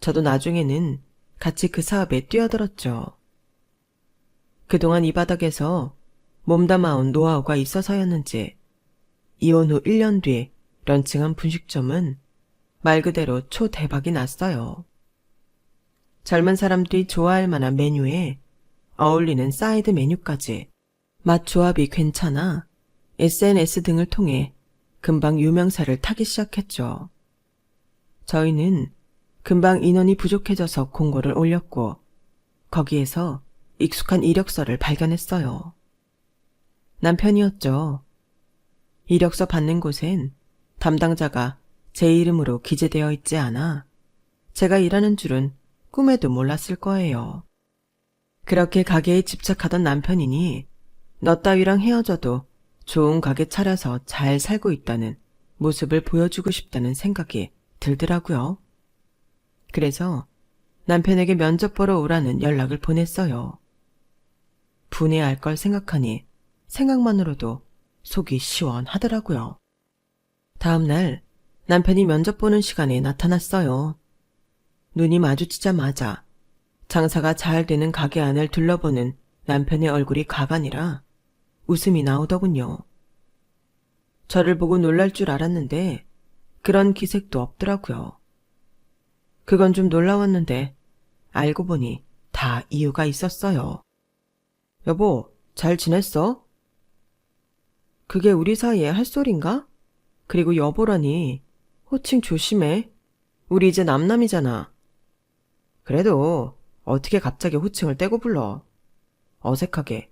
저도 나중에는 같이 그 사업에 뛰어들었죠. 그동안 이 바닥에서 몸담아온 노하우가 있어서였는지 이혼 후 1년 뒤 런칭한 분식점은 말 그대로 초대박이 났어요. 젊은 사람들이 좋아할 만한 메뉴에 어울리는 사이드 메뉴까지 맛 조합이 괜찮아 SNS 등을 통해 금방 유명세를 타기 시작했죠. 저희는 금방 인원이 부족해져서 공고를 올렸고 거기에서 익숙한 이력서를 발견했어요. 남편이었죠. 이력서 받는 곳엔 담당자가 제 이름으로 기재되어 있지 않아 제가 일하는 줄은 꿈에도 몰랐을 거예요. 그렇게 가게에 집착하던 남편이니 너 따위랑 헤어져도 좋은 가게 차려서 잘 살고 있다는 모습을 보여주고 싶다는 생각이 들더라고요. 그래서 남편에게 면접 보러 오라는 연락을 보냈어요. 분해할 걸 생각하니 생각만으로도 속이 시원하더라고요. 다음 날 남편이 면접 보는 시간에 나타났어요. 눈이 마주치자마자 장사가 잘 되는 가게 안을 둘러보는 남편의 얼굴이 가관이라 웃음이 나오더군요. 저를 보고 놀랄 줄 알았는데 그런 기색도 없더라고요. 그건 좀 놀라웠는데 알고 보니 다 이유가 있었어요. 여보, 잘 지냈어? 그게 우리 사이에 할 소린가? 그리고 여보라니 호칭 조심해. 우리 이제 남남이잖아. 그래도 어떻게 갑자기 호칭을 떼고 불러. 어색하게.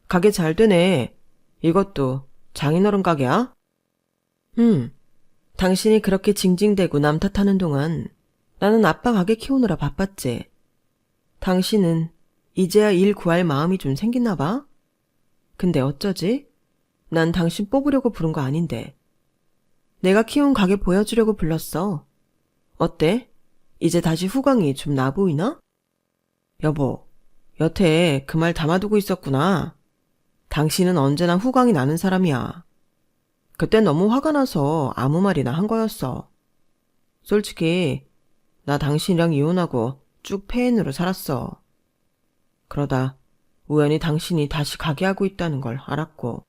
가게 잘 되네. 이것도 장인어른 가게야? 당신이 그렇게 징징대고 남 탓하는 동안 나는 아빠 가게 키우느라 바빴지. 당신은 이제야 일 구할 마음이 좀 생겼나 봐? 근데 어쩌지? 난 당신 뽑으려고 부른 거 아닌데. 내가 키운 가게 보여주려고 불렀어. 어때? 이제 다시 후광이 좀 나 보이나? 여보, 여태 그 말 담아두고 있었구나. 당신은 언제나 후광이 나는 사람이야. 그때 너무 화가 나서 아무 말이나 한 거였어. 솔직히 나 당신이랑 이혼하고 쭉 폐인으로 살았어. 그러다 우연히 당신이 다시 가게 하고 있다는 걸 알았고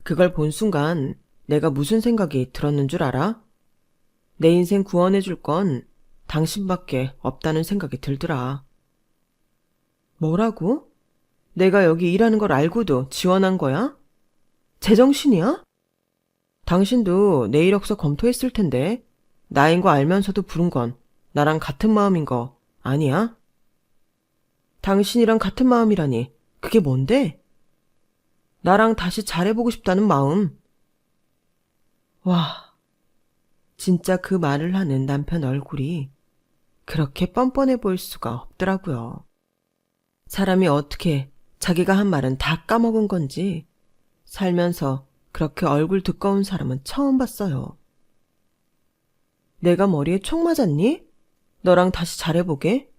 그걸 본 순간 내가 무슨 생각이 들었는 줄 알아? 내 인생 구원해줄 건 당신밖에 없다는 생각이 들더라. 뭐라고? 내가 여기 일하는 걸 알고도 지원한 거야? 제정신이야? 당신도 내 이력서 검토했을 텐데 나인 거 알면서도 부른 건 나랑 같은 마음인 거 아니야? 당신이랑 같은 마음이라니 그게 뭔데? 나랑 다시 잘해보고 싶다는 마음. 와, 진짜 그 말을 하는 남편 얼굴이 그렇게 뻔뻔해 보일 수가 없더라고요. 사람이 어떻게 자기가 한 말은 다 까먹은 건지 살면서 그렇게 얼굴 두꺼운 사람은 처음 봤어요. 내가 머리에 총 맞았니? 너랑 다시 잘해보게.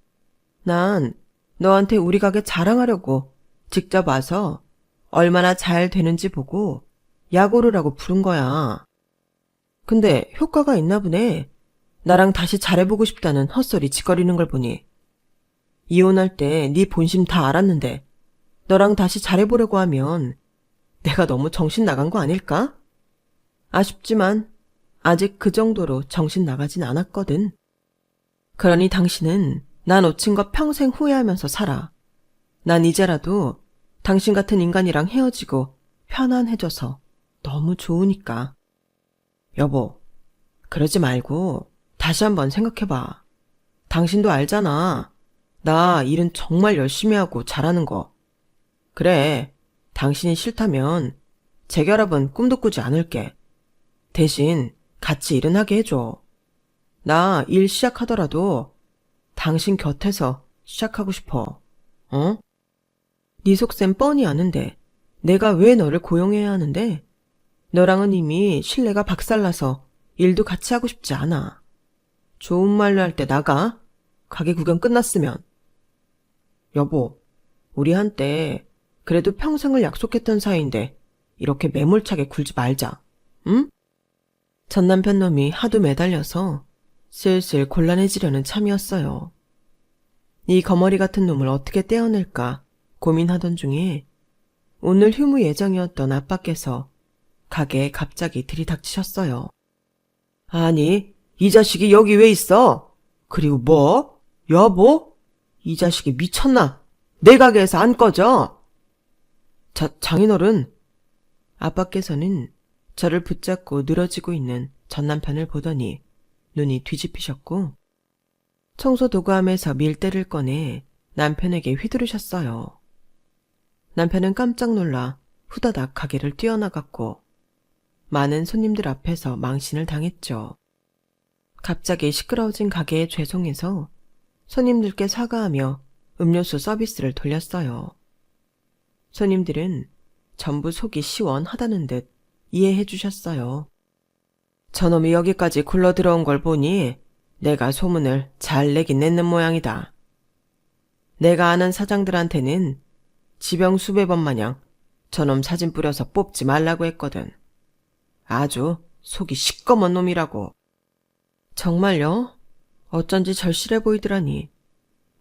난 너한테 우리 가게 자랑하려고 직접 와서 얼마나 잘 되는지 보고 약오르라고 부른 거야. 근데 효과가 있나 보네. 나랑 다시 잘해보고 싶다는 헛소리 짓거리는 걸 보니. 이혼할 때 네 본심 다 알았는데 너랑 다시 잘해보려고 하면 내가 너무 정신 나간 거 아닐까? 아쉽지만 아직 그 정도로 정신 나가진 않았거든. 그러니 당신은 나 놓친 거 평생 후회하면서 살아. 난 이제라도 당신 같은 인간이랑 헤어지고 편안해져서 너무 좋으니까. 여보, 그러지 말고 다시 한번 생각해봐. 당신도 알잖아. 나 일은 정말 열심히 하고 잘하는 거. 그래, 당신이 싫다면 재결합은 꿈도 꾸지 않을게. 대신 같이 일은 하게 해줘. 나 일 시작하더라도 당신 곁에서 시작하고 싶어. 어? 네 속셈 뻔히 아는데 내가 왜 너를 고용해야 하는데? 너랑은 이미 신뢰가 박살나서 일도 같이 하고 싶지 않아. 좋은 말로 할 때 나가. 가게 구경 끝났으면. 여보, 우리 한때 그래도 평생을 약속했던 사이인데 이렇게 매몰차게 굴지 말자. 응? 전 남편 놈이 하도 매달려서 슬슬 곤란해지려는 참이었어요. 이 거머리 같은 놈을 어떻게 떼어낼까 고민하던 중에 오늘 휴무 예정이었던 아빠께서 가게에 갑자기 들이닥치셨어요. 아니, 이 자식이 여기 왜 있어? 그리고 뭐? 여보? 이 자식이 미쳤나? 내 가게에서 안 꺼져? 장인어른. 아빠께서는 저를 붙잡고 늘어지고 있는 전 남편을 보더니 눈이 뒤집히셨고 청소 도구함에서 밀대를 꺼내 남편에게 휘두르셨어요. 남편은 깜짝 놀라 후다닥 가게를 뛰어나갔고 많은 손님들 앞에서 망신을 당했죠. 갑자기 시끄러워진 가게에 죄송해서 손님들께 사과하며 음료수 서비스를 돌렸어요. 손님들은 전부 속이 시원하다는 듯 이해해 주셨어요. 저놈이 여기까지 굴러 들어온 걸 보니 내가 소문을 잘 내긴 냈는 모양이다. 내가 아는 사장들한테는 지병 수배범 마냥 저놈 사진 뿌려서 뽑지 말라고 했거든. 아주 속이 시꺼먼 놈이라고. 정말요? 어쩐지 절실해 보이더라니.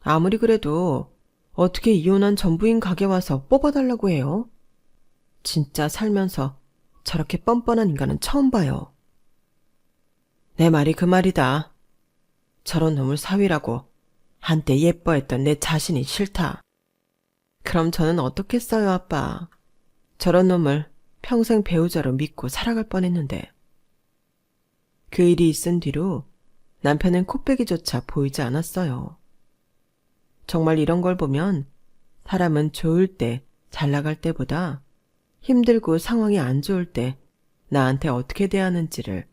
아무리 그래도 어떻게 이혼한 전부인 가게 와서 뽑아달라고 해요? 진짜 살면서 저렇게 뻔뻔한 인간은 처음 봐요. 내 말이 그 말이다. 저런 놈을 사위라고 한때 예뻐했던 내 자신이 싫다. 그럼 저는 어떻겠어요, 아빠. 저런 놈을 평생 배우자로 믿고 살아갈 뻔했는데. 그 일이 있은 뒤로 남편은 코빼기조차 보이지 않았어요. 정말 이런 걸 보면 사람은 좋을 때, 잘 나갈 때보다 힘들고 상황이 안 좋을 때 나한테 어떻게 대하는지를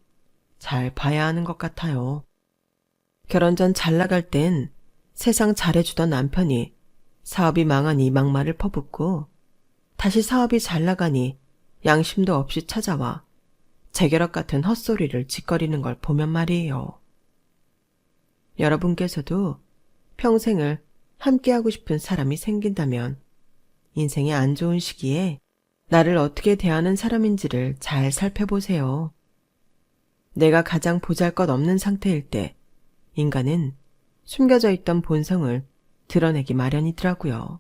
잘 봐야 하는 것 같아요. 결혼 전 잘 나갈 땐 세상 잘해주던 남편이 사업이 망하니 막말을 퍼붓고 다시 사업이 잘 나가니 양심도 없이 찾아와 재결합 같은 헛소리를 짓거리는 걸 보면 말이에요. 여러분께서도 평생을 함께하고 싶은 사람이 생긴다면 인생의 안 좋은 시기에 나를 어떻게 대하는 사람인지를 잘 살펴보세요. 내가 가장 보잘것없는 상태일 때 인간은 숨겨져 있던 본성을 드러내기 마련이더라고요.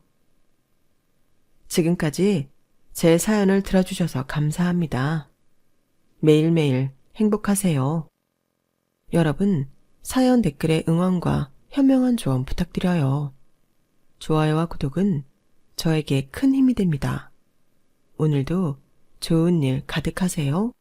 지금까지 제 사연을 들어주셔서 감사합니다. 매일매일 행복하세요. 여러분, 사연 댓글에 응원과 현명한 조언 부탁드려요. 좋아요와 구독은 저에게 큰 힘이 됩니다. 오늘도 좋은 일 가득하세요.